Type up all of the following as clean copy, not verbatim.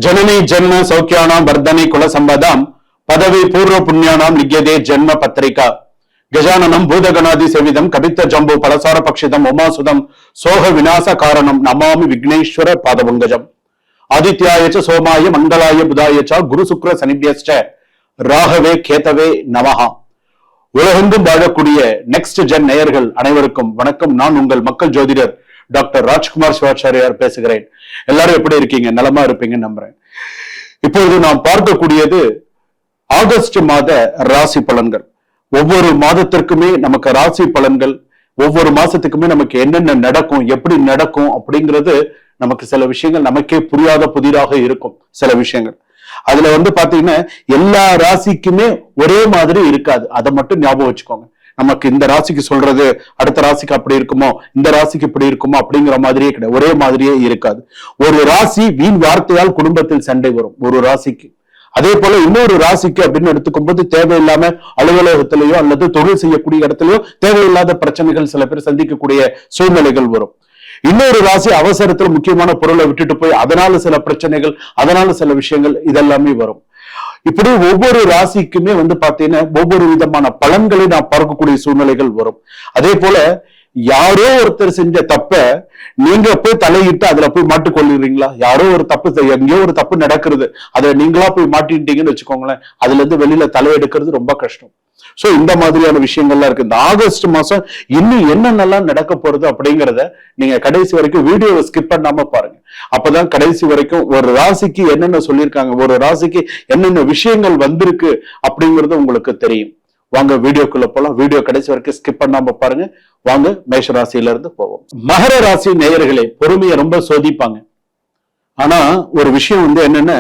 जननी जन्म सौख्यानां वर्धने कुल संपदां पदवी पूर्व पुण्यानां लिख्यते जन्म पत्रिका गजाननं भूतगणादि सेविदं कवित्त जम्बू पलसार पक्षितम् उमासुदं सोह विनाश कारणं नमामि विघ्नेश्वर पादपङ्कजम् आदित्याय च सोमाय मंगलाय बुधाय च गुरु शुक्र शनिभ्यश्च ராகவே கேதவே நமஹா. உலகெங்கும் வாழக்கூடிய நெக்ஸ்ட் ஜென் நேயர்கள் அனைவருக்கும் வணக்கம். நான் உங்கள் மக்கள் ஜோதிடர் டாக்டர் ராஜ்குமார் சிவாச்சாரியார் பேசுகிறேன். எல்லாரும் எப்படி இருக்கீங்க? நலமா இருப்பீங்கன்னு நம்புறேன். இப்பொழுது நாம் பார்க்கக்கூடியது ஆகஸ்ட் மாத ராசி பலன்கள். ஒவ்வொரு மாதத்திற்குமே நமக்கு ராசி பலன்கள், ஒவ்வொரு மாசத்துக்குமே நமக்கு என்னென்ன நடக்கும், எப்படி நடக்கும் அப்படிங்கிறது நமக்கு சில விஷயங்கள் நமக்கே புரியாத புதிதாக இருக்கும். சில விஷயங்கள் அதுல பாத்தீங்கன்னா எல்லா ராசிக்குமே ஒரே மாதிரி இருக்காது. அதை மட்டும் ஞாபகம் வச்சுக்கோங்க. நமக்கு இந்த ராசிக்கு சொல்றது அடுத்த ராசிக்கு அப்படி இருக்குமோ, இந்த ராசிக்கு இப்படி இருக்குமோ அப்படிங்கிற மாதிரியே கிடையாது. ஒரே மாதிரியே இருக்காது. ஒரு ராசி வீண் வார்த்தையால் குடும்பத்தில் சண்டை வரும் ஒரு ராசிக்கு. அதே போல இன்னொரு ராசிக்கு அப்படின்னு எடுத்துக்கும் போது தேவையில்லாம அலுவலகத்திலேயோ அல்லது தொழில் செய்யக்கூடிய இடத்துலயோ தேவையில்லாத பிரச்சனைகள் சில பேர் சந்திக்கக்கூடிய சூழ்நிலைகள் வரும். இன்னொரு ராசி அவசரத்துல முக்கியமான பொருளை விட்டுட்டு போய் அதனால சில பிரச்சனைகள், அதனால சில விஷயங்கள் இதெல்லாமே வரும். இப்படி ஒவ்வொரு ராசிக்குமே பாத்தீங்கன்னா ஒவ்வொரு விதமான பலன்களை நான் பார்க்கக்கூடிய சூழ்நிலைகள் வரும். அதே போல யாரோ ஒருத்தர் செஞ்ச தப்ப நீங்க போய் தலையிட்டு அதுல போய் மாட்டிக்கொள்ளுறீங்களா? யாரோ ஒரு தப்பு, எங்கேயோ ஒரு தப்பு நடக்கிறது, அதை நீங்களா போய் மாட்டிட்டீங்கன்னு வச்சுக்கோங்களேன். அதுல இருந்து வெளியில தலையெடுக்கிறது ரொம்ப கஷ்டம். சோ இந்த மாதிரியான விஷயங்கள்லாம் இருக்கு. இந்த ஆகஸ்ட் மாசம் இன்னும் என்னென்னலாம் நடக்க போறது அப்படிங்கிறத நீங்க கடைசி வரைக்கும் வீடியோவை ஸ்கிப் பண்ணாம பாருங்க. அப்பதான் கடைசி வரைக்கும் ஒரு ராசிக்கு என்னென்ன சொல்லியிருக்காங்க, ஒரு ராசிக்கு என்னென்ன விஷயங்கள் வந்திருக்கு அப்படிங்கிறது உங்களுக்கு தெரியும். வாங்க வீடியோக்குள்ள போலாம். வீடியோ கடைசி வரைக்கும் ஸ்கிப் பண்ணாம பாருங்க. வாங்க மேஷ ராசியில இருந்து போவோம். மகர ராசி நேயர்களே, பொறுமையை ரொம்ப சோதிப்பாங்க. ஆனா ஒரு விஷயம் என்னன்னா,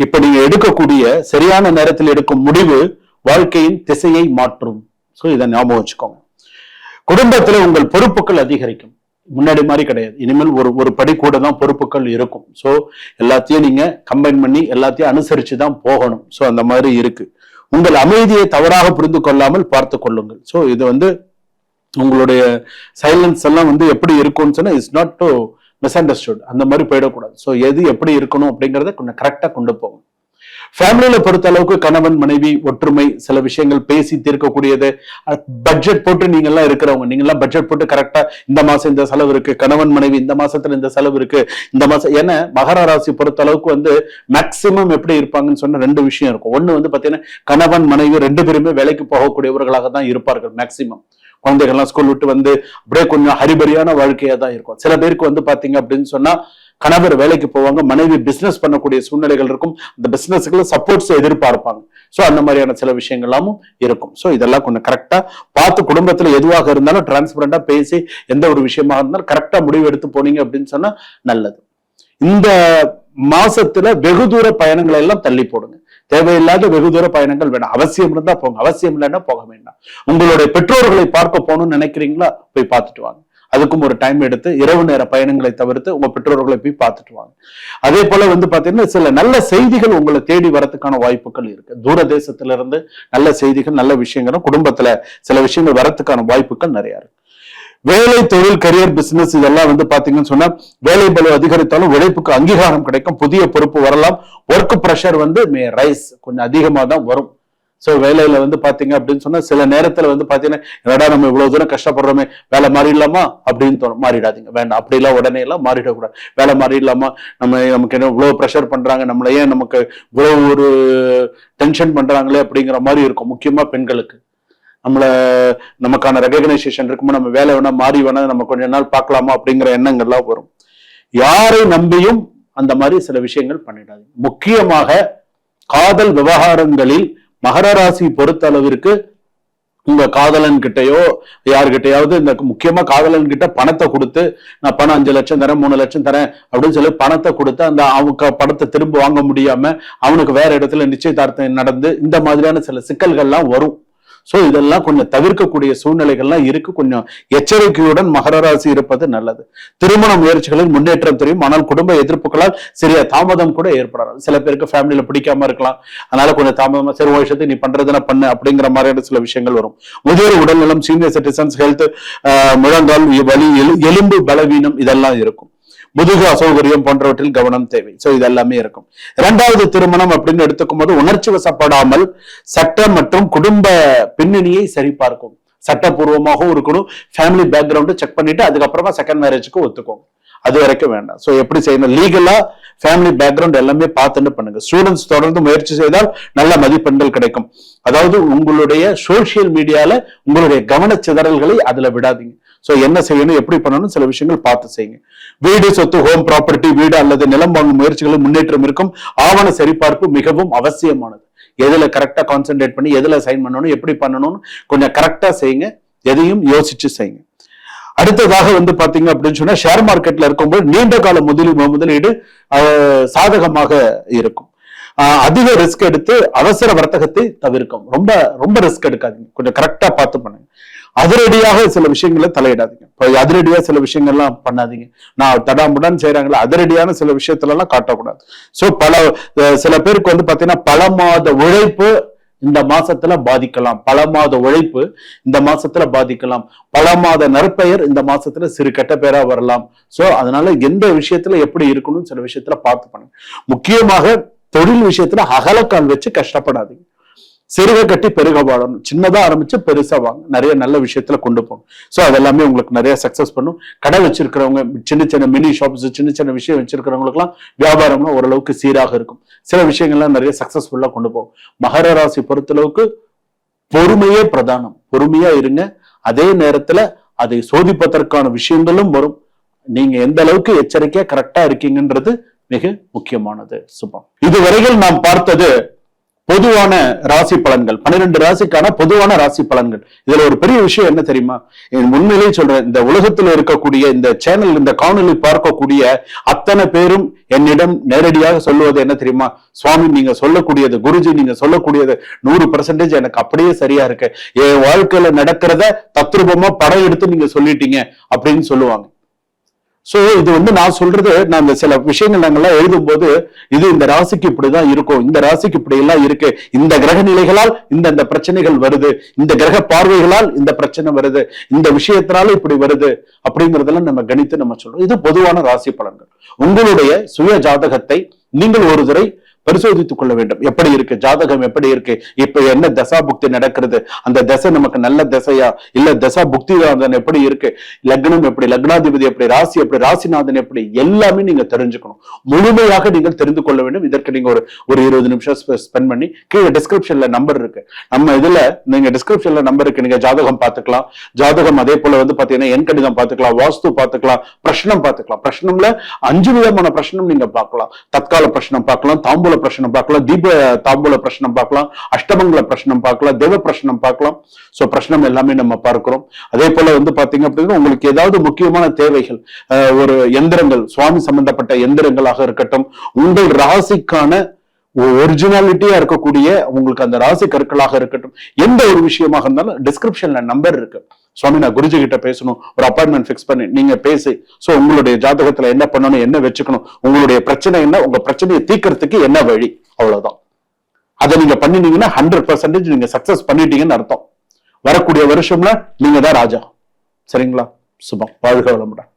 இப்ப நீங்க எடுக்கக்கூடிய சரியான நேரத்தில் எடுக்கும் முடிவு வாழ்க்கையின் திசையை மாற்றும். சோ இதை ஞாபகம் வச்சுக்கோங்க. குடும்பத்துல உங்கள் பொறுப்புகள் அதிகரிக்கும். முன்னாடி மாதிரி கிடையாது. இனிமேல் ஒரு படி கூட தான் பொறுப்புகள் இருக்கும். சோ எல்லாத்தையும் நீங்க கம்பைன் பண்ணி எல்லாத்தையும் அனுசரிச்சுதான் போகணும். சோ அந்த மாதிரி இருக்கு. உங்கள் அமைதியை தவறாக புரிந்து கொள்ளாமல் பார்த்து கொள்ளுங்கள். சோ இது உங்களுடைய சைலன்ஸ் எல்லாம் எப்படி இருக்கும்னு சொன்னா it's not to miss understood. அந்த மாதிரி போயிடக்கூடாது. சோ எது எப்படி இருக்கணும் அப்படிங்கறத கொஞ்சம் கரெக்டா கொண்டு போகும். ஃபேமிலியில பொறுத்த அளவுக்கு கணவன் மனைவி ஒற்றுமை, சில விஷயங்கள் பேசி தீர்க்கக்கூடியது. பட்ஜெட் போட்டு நீங்க எல்லாம் இருக்கிறவங்க, நீங்க எல்லாம் பட்ஜெட் போட்டு கரெக்டா இந்த மாசம் இந்த செலவு இருக்கு, கணவன் மனைவி இந்த மாசத்துல இந்த செலவு இருக்கு, இந்த மாசம். ஏன்னா மகர ராசி பொறுத்த அளவுக்கு மேக்சிமம் எப்படி இருப்பாங்கன்னு சொன்னா ரெண்டு விஷயம் இருக்கும். ஒண்ணு பாத்தீங்கன்னா கணவன் மனைவி ரெண்டு பேருமே வேலைக்கு போகக்கூடியவர்களாக தான் இருப்பார்கள் மேக்சிமம். குழந்தைகள்லாம் ஸ்கூல் விட்டு அப்படியே கொஞ்சம் ஹரிபரியான வாழ்க்கையா தான் இருக்கும். சில பேருக்கு பாத்தீங்க அப்படின்னு சொன்னா கணவர் வேலைக்கு போவாங்க, மனைவி பிசினஸ் பண்ணக்கூடிய சூழ்நிலைகள் இருக்கும். அந்த பிசினஸ்க்குள்ள சப்போர்ட்ஸ் எதிர்பார்ப்பாங்க. சோ அந்த மாதிரியான சில விஷயங்கள்லாமும் இருக்கும். சோ இதெல்லாம் கொஞ்சம் கரெக்டா பார்த்து குடும்பத்துல எதுவாக இருந்தாலும் டிரான்ஸ்பரண்டா பேசி எந்த ஒரு விஷயமாக இருந்தாலும் கரெக்டா முடிவு எடுத்து போனீங்க அப்படின்னு சொன்னா நல்லது. இந்த மாசத்துல வெகு தூர பயணங்களை எல்லாம் தள்ளி போடுங்க. தேவையில்லாத வெகு தூர பயணங்கள் வேண்டாம். அவசியம் இருந்தா போங்க, அவசியம் இல்லைன்னா போக வேண்டாம். உங்களுடைய பெற்றோர்களை பார்க்க போகணும்னு நினைக்கிறீங்களா? போய் பார்த்துட்டு வாங்க. அதுக்கும் ஒரு டைம் எடுத்து இரவு நேர பயணங்களை தவிர்த்து உங்க பெற்றோர்களை போய் பார்த்துட்டு வாங்க. அதே போல பாத்தீங்கன்னா சில நல்ல செய்திகள் உங்களை தேடி வரதுக்கான வாய்ப்புகள் இருக்கு. தூர தேசத்துல இருந்து நல்ல செய்திகள், நல்ல விஷயங்களும் குடும்பத்துல சில விஷயங்கள் வரதுக்கான வாய்ப்புகள் நிறைய இருக்கு. வேலை, தொழில், கரியர், பிசினஸ் இதெல்லாம் பாத்தீங்கன்னு சொன்னா வேலை பலு அதிகரித்தாலும் உழைப்புக்கு அங்கீகாரம் கிடைக்கும். புதிய பொறுப்பு வரலாம். ஒர்க் பிரஷர் மே ரைஸ், கொஞ்சம் அதிகமா தான் வரும். சோ வேலையில பாத்தீங்க அப்படின்னு சொன்னா சில நேரத்துல பாத்தீங்கன்னா என்னடா நம்ம இவ்வளவு தூரம் கஷ்டப்படுறோமே, வேலை மாறிடலாமா அப்படின்னு தோணும். மாறிடாதீங்க, வேண்டாம். அப்படி எல்லாம் உடனே எல்லாம் மாறிடக்கூடாது. வேலை மாறிடலாமா, நமக்கு என்ன இவ்வளவு ப்ரெஷர் பண்றாங்க, நம்மள ஏன் நமக்கு இவ்வளவு ஒரு டென்ஷன் பண்றாங்களே அப்படிங்கிற மாதிரி இருக்கும். முக்கியமா பெண்களுக்கு நமக்கான ரெகக்னைசேஷன் இருக்குமோ, நம்ம வேலை வேணா மாறி வேணா நம்ம கொஞ்ச நாள் பார்க்கலாமா அப்படிங்கிற எண்ணங்கள்லாம் வரும். யாரை நம்பியும் அந்த மாதிரி சில விஷயங்கள் பண்ணிடாதீங்க. முக்கியமாக காதல் விவகாரங்களில் மகர ராசி பொறுத்த அளவிற்கு உங்க காதலன் கிட்டையோ யாருக்கிட்டையாவது முக்கியமா காதலன் கிட்ட பணத்தை கொடுத்து, நான் பணம் 5 லட்சம் தரேன், 3 லட்சம் தரேன் அப்படின்னு சொல்லி பணத்தை கொடுத்து அந்த அவங்க பணத்தை திரும்ப வாங்க முடியாம அவனுக்கு வேற இடத்துல நிச்சயதார்த்தம் நடந்து இந்த மாதிரியான சில சிக்கல்கள்லாம் வரும். சோ இதெல்லாம் கொஞ்சம் தவிர்க்கக்கூடிய சூழ்நிலைகள்லாம் இருக்கு. கொஞ்சம் எச்சரிக்கையுடன் மகர ராசி இருப்பது நல்லது. திருமண முயற்சிகளில் முன்னேற்றம் தெரியும். ஆனால் குடும்ப எதிர்ப்புகளால் சிறிய தாமதம் கூட ஏற்படலாம். சில பேருக்கு ஃபேமிலியில பிடிக்காம இருக்கலாம். அதனால கொஞ்சம் தாமதமா சரி வருஷத்தை நீ பண்றதுன்னா பண்ணு அப்படிங்கிற மாதிரியான சில விஷயங்கள் வரும். முதியோர் உடல்நலம், சீனியர் சிட்டிசன்ஸ் ஹெல்த், முழங்கால் வலி, எலும்பு பலவீனம் இதெல்லாம் இருக்கும். முதுகு அசௌகரியம் போன்றவற்றில் கவனம் தேவை. சோ இது எல்லாமே இருக்கும். இரண்டாவது திருமணம் அப்படின்னு எடுத்துக்கும் போது உணர்ச்சி வசப்படாமல் சட்டம் மற்றும் குடும்ப பின்னணியை சரிபார்க்கும். சட்டப்பூர்வமாகவும் இருக்கணும், ஃபேமிலி பேக்ரவுண்ட் செக் பண்ணிட்டு அதுக்கப்புறமா செகண்ட் மேரேஜுக்கு ஒத்துக்கும். அது வரைக்கும் வேண்டாம். சோ எப்படி செய்யணும், லீகலா ஃபேமிலி பேக்ரவுண்ட் எல்லாமே பார்த்துட்டு பண்ணுங்க. ஸ்டூடெண்ட்ஸ் தொடர்ந்து முயற்சி செய்தால் நல்ல மதிப்பெண்கள் கிடைக்கும். அதாவது உங்களுடைய சோசியல் மீடியால உங்களுடைய கவனச்சிதறல்களை அதுல விடாதீங்க. சோ என்ன செய்யணும், எப்படி பண்ணணும், சில விஷயங்கள் பார்த்து செய்யுங்க. வீடு, சொத்து, ஹோம் ப்ராப்பர்ட்டி, வீடு அல்லது நிலம் வாங்கும் முயற்சிகளில் முன்னேற்றம் இருக்கும். ஆவண சரிபார்ப்பு மிகவும் அவசியமானது. எதுல கரெக்டா கான்சென்ட்ரேட் பண்ணி எதுல சைன் பண்ணணும், எப்படி பண்ணணும்னு கொஞ்சம் கரெக்டா செய்யுங்க. எதையும் யோசிச்சு செய்யுங்க. அடுத்ததாக பாத்தீங்க அப்படின்னு சொன்னா, ஷேர் மார்க்கெட்ல இருக்கும்போது நீண்ட கால முதலீடு சாதகமாக இருக்கும். அதிக ரிஸ்க் எடுத்து அவசர வர்த்தகத்தை தவிர்க்கும். ரொம்ப ரொம்ப ரிஸ்க் எடுக்காதீங்க, கொஞ்சம் கரெக்டா பார்த்து பண்ணுங்க. அதிரடியாக சில விஷயங்களை தலையிடாதீங்க. அதிரடியா சில விஷயங்கள்லாம் பண்ணாதீங்க. நான் தடாமுடான்னு செய்யறாங்களா, அதிரடியான சில விஷயத்துல எல்லாம் காட்டக்கூடாது. சோ சில பேருக்கு பாத்தீங்கன்னா பல மாத உழைப்பு இந்த மாசத்துல பாதிக்கலாம். பல மாத உழைப்பு இந்த மாசத்துல பாதிக்கலாம். பல மாத நற்பெயர் இந்த மாசத்துல சிறு கெட்ட பேரா வரலாம். சோ அதனால எந்த விஷயத்துல எப்படி இருக்கணும் சில விஷயத்துல பார்த்து பண்ணுங்க. முக்கியமாக தொழில் விஷயத்துல அகலக்கால் வச்சு கஷ்டப்படாதீங்க. சிறுக கட்டி பெருக வாழணும். சின்னதா ஆரம்பிச்சு பெருசா வாங்க. நிறைய நல்ல விஷயத்துல கொண்டு போகணும். சோ அதெல்லாமே உங்களுக்கு நிறைய சக்சஸ் பண்ணும். கடை வச்சிருக்கிறவங்க, சின்ன சின்ன மினி ஷாப்ஸ், சின்ன சின்ன விஷயம் வச்சிருக்கிறவங்களுக்கு எல்லாம் வியாபாரம்லாம் ஓரளவுக்கு சீராக இருக்கும். சில விஷயங்கள்லாம் நிறைய சக்சஸ்ஃபுல்லா கொண்டு போகும். மகர ராசி பொறுத்தளவுக்கு பொறுமையே பிரதானம். பொறுமையா இருங்க. அதே நேரத்துல அதை சோதிப்பதற்கான விஷயங்களும் வரும். நீங்க எந்த அளவுக்கு எச்சரிக்கையா கரெக்டா இருக்கீங்கன்றது மிக முக்கியமானது. சுபம். இதுவரையில் நாம் பார்த்தது பொதுவான ராசி பலன்கள், 12 ராசிக்கான பொதுவான ராசி பலன்கள். இதுல ஒரு பெரிய விஷயம் என்ன தெரியுமா, உண்மையிலேயே சொல்றேன், இந்த உலகத்துல இருக்கக்கூடிய இந்த சேனல், இந்த காணொலி பார்க்கக்கூடிய அத்தனை பேரும் என்னிடம் நேரடியாக சொல்லுவது என்ன தெரியுமா, சுவாமி நீங்க சொல்லக்கூடியது, குருஜி நீங்க சொல்லக்கூடியது 100% எனக்கு அப்படியே சரியா இருக்கு. என் வாழ்க்கையில நடக்கிறத தத்ரூபமா படம் எடுத்து நீங்க சொல்லிட்டீங்க அப்படின்னு சொல்லுவாங்க. சோ இது நான் சொல்றது, நான் இந்த சில விஷயங்கள் நாங்கெல்லாம் எழுதும் போது இது இந்த ராசிக்கு இப்படிதான் இருக்கும், இந்த ராசிக்கு இப்படி எல்லாம் இருக்கு, இந்த கிரக நிலைகளால் இந்த பிரச்சனைகள் வருது, இந்த கிரக பார்வைகளால் இந்த பிரச்சனை வருது, இந்த விஷயத்தினால இப்படி வருது அப்படிங்கறதெல்லாம் நம்ம கணித்து நம்ம சொல்றோம். இது பொதுவான ராசி பலன்கள். உங்களுடைய சுய ஜாதகத்தை நீங்கள் ஒரு முறை பரிசோதித்துக் கொள்ள வேண்டும். எப்படி இருக்கு ஜாதகம், எப்படி இருக்கு, இப்ப என்ன தசா புக்தி நடக்கிறது, அந்த தசை நமக்கு நல்ல தசையா இல்ல தசா புக்தி எப்படி இருக்கு, லக்னம் எப்படி, லக்னாதிபதி எப்படி, ராசி எப்படி, ராசிநாதன் எப்படி, எல்லாமே நீங்க தெரிஞ்சுக்கணும். முழுமையாக நீங்கள் தெரிந்து கொள்ள வேண்டும். இதற்கு நீங்க ஒரு 20 நிமிஷம் ஸ்பெண்ட் பண்ணி கீழே டிஸ்கிரிப்ஷன்ல நம்பர் இருக்கு, நம்ம இதுல நீங்க டிஸ்கிரிப்ஷன்ல நம்பர் இருக்கு, நீங்க ஜாதகம் பார்த்துக்கலாம். ஜாதகம் அதே போல பாத்தீங்கன்னா எண் கணிதம் பார்த்துக்கலாம், வாஸ்து பார்த்துக்கலாம், பிரஷ்னம் பார்த்துக்கலாம். பிரஷ்னம்ல 5 விதமான பிரஷ்னம் நீங்க பார்க்கலாம். தற்கால பிரஷ்னம் பார்க்கலாம், தாம்பூல பிரச்சனம் பார்க்கலாம், தீப தாம்பூல பிரச்சனம் பார்க்கலாம், அஷ்டமங்கல பிரச்சனம் பார்க்கலாம், தேவ பிரச்சனம் பார்க்கலாம். சோ பிரச்சனம் எல்லாமே நம்ம பார்க்கிறோம். அதே போல பாத்தீங்க அப்படின்னா உங்களுக்கு ஏதாவது முக்கியமான தேவைகள், ஒரு எந்திரங்கள், சுவாமி சம்பந்தப்பட்ட எந்திரங்களாக இருக்கட்டும், உங்கள் ராசிக்கான ஒரிஜினாலிட்டியா இருக்கக்கூடிய உங்களுக்கு அந்த ராசி கற்களாக இருக்கட்டும், எந்த ஒரு விஷயமாக இருந்தாலும் டிஸ்கிரிப்ஷன்ல நம்பர் இருக்கு. சுவாமி நான் குருஜி கிட்ட பேசணும், ஒரு அப்பாயின்மெண்ட் பிக்ஸ் பண்ணி நீங்க பேசி, சோ உங்களுடைய ஜாதகத்துல என்ன பண்ணணும், என்ன வச்சுக்கணும், உங்களுடைய பிரச்சனை என்ன, உங்க பிரச்சனையை தீர்க்கறதுக்கு என்ன வழி, அவ்வளவுதான். அதை நீங்க பண்ணினீங்கன்னா 100% நீங்க சக்சஸ் பண்ணிட்டீங்கன்னு அர்த்தம். வரக்கூடிய வருஷம்ல நீங்க தான் ராஜா. சரிங்களா? சுபம். வாழ்க வளமுடன்.